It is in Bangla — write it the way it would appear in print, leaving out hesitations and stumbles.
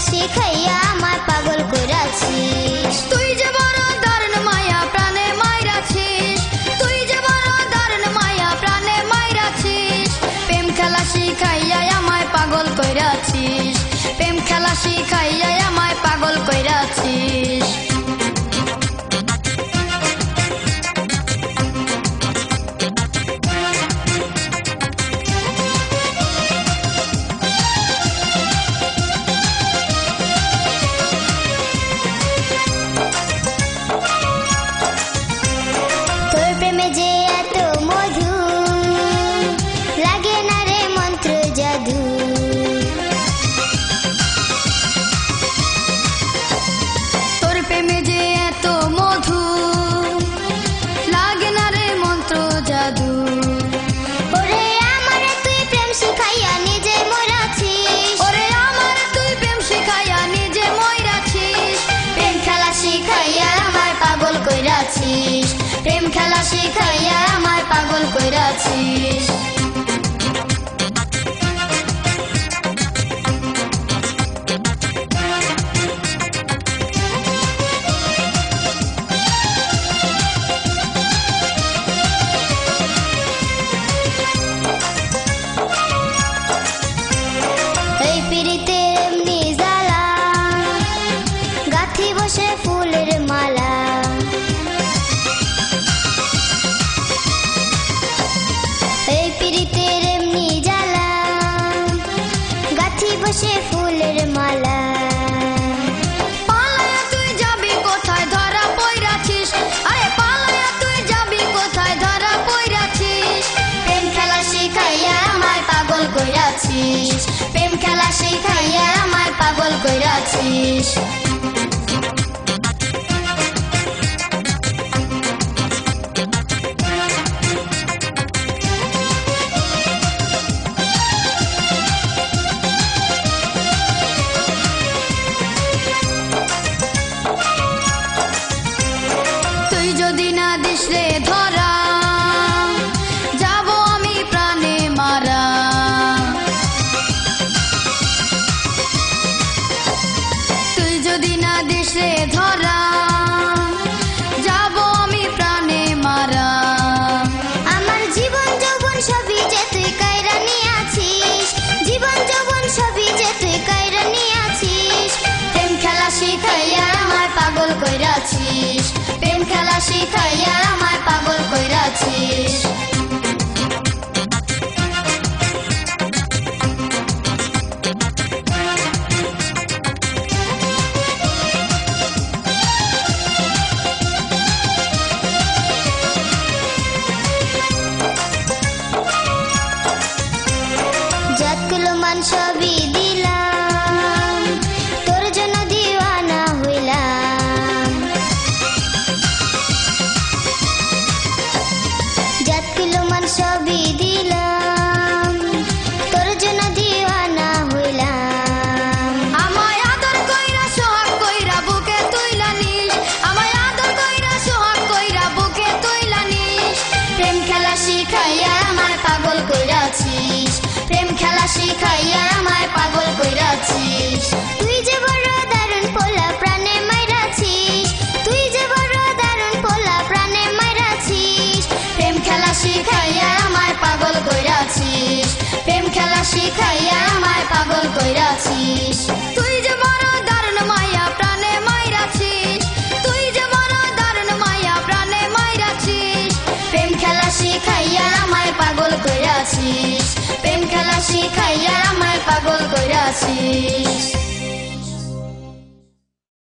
শিখাইয়া আমায় পাগল কইরাছিস। তুই যে বড় দারুণ মায়া প্রাণে মাইরাছিস, তুই যে বড় দারুণ মায়া প্রাণে মাইরাছিস। প্রেম খেলা শিখাইয়া আমায় পাগল কইরাছিস, প্রেম খেলা শিখাইয়া আমায় পাগল কইরাছিস। তোর প্রেমে যে এত মধু, লাগে না রে মন্ত্র জাদু। তোর প্রেমে যে এত মধু, লাগে না রে মন্ত্র জাদু। ওরে আমারে তুই প্রেম শিখাইয়া নিজে মরাছিস, ওরে আমার তুই প্রেম শিখাইয়া নিজে মইরাছিস। প্রেম খেলা শিখাইয়া আমায় পাগল কইরাছিস, প্রেম খেলা শিখাইয়া আমায় পাগল কইরাছিস। এই পিরিতে এমনি জ্বালা, গাথি বসে ফুলের মালা। এই পিরিতের এমনি জ্বালা, গাথি বসে ফুলের মালা। পালায়া তুই যাবি কোথায় ধরা পইরাছিস, আরে পালায়া তুই যাবি কোথায় ধরা পইরাছিস। প্রেম খেলা শিখাইয়া আমায় পাগল কইরাছিস, প্রেম খেলা শিখাইয়া আমায় পাগল কইরাছিস। তুই যদি না দিস রে ধরা, যাব আমি প্রাণে মারা। তুই যদি না দিস রে ধরা, যাব আমি প্রাণে মারা। আমার জীবন যৌবন সবই যে তুই কাইরা নিয়াছিস, জীবন যৌবন সবই যে তুই কাইরা নিয়াছিস। প্রেম খেলা শিখাইয়া আমায় পাগল কইরাছিস, প্রেম খেলা শিখাইয়া আমায় পাগল কইরাছিস। যতগুলো মান সবই দিলাম, তোর জন্য দিওয়ানা হইলাম। যতগুলো মান সবই দিলাম, তোর জন্য দিওয়ানা হইলাম। আমায় আদর কইরা সোহাগ কইরা বুকে তুইলা নিস, আমায় আদর কইরা সোহাগ কইরা বুকে তুইলা নিস। প্রেম খেলা শিখাইয়া আমায় পাগল কইরাছিস, প্রেম খেলা শিখাইয়া আমায় পাগল কইরাছিস। তুই যে বড় দারুণ পোলা প্রাণে মাইরাছিস, তুই যে বড় দারুণ পোলা প্রাণে মাইরাছিস। প্রেম খেলা শিখাইয়া আমায় পাগল কইরাছিস, প্রেম খেলা শিখাইয়া আমায় পাগল কইরাছিস। তুই যে বড় দারুণ মায়া প্রাণে মাইরাছিস, তুই যে বড় দারুণ মায়া প্রাণে মাইরাছিস। প্রেম খেলা শিখাইয়া আমায় পাগল কইরাছিস, প্রেম খেলা শিখাইয়া আমায় পাগল কইরাছিস।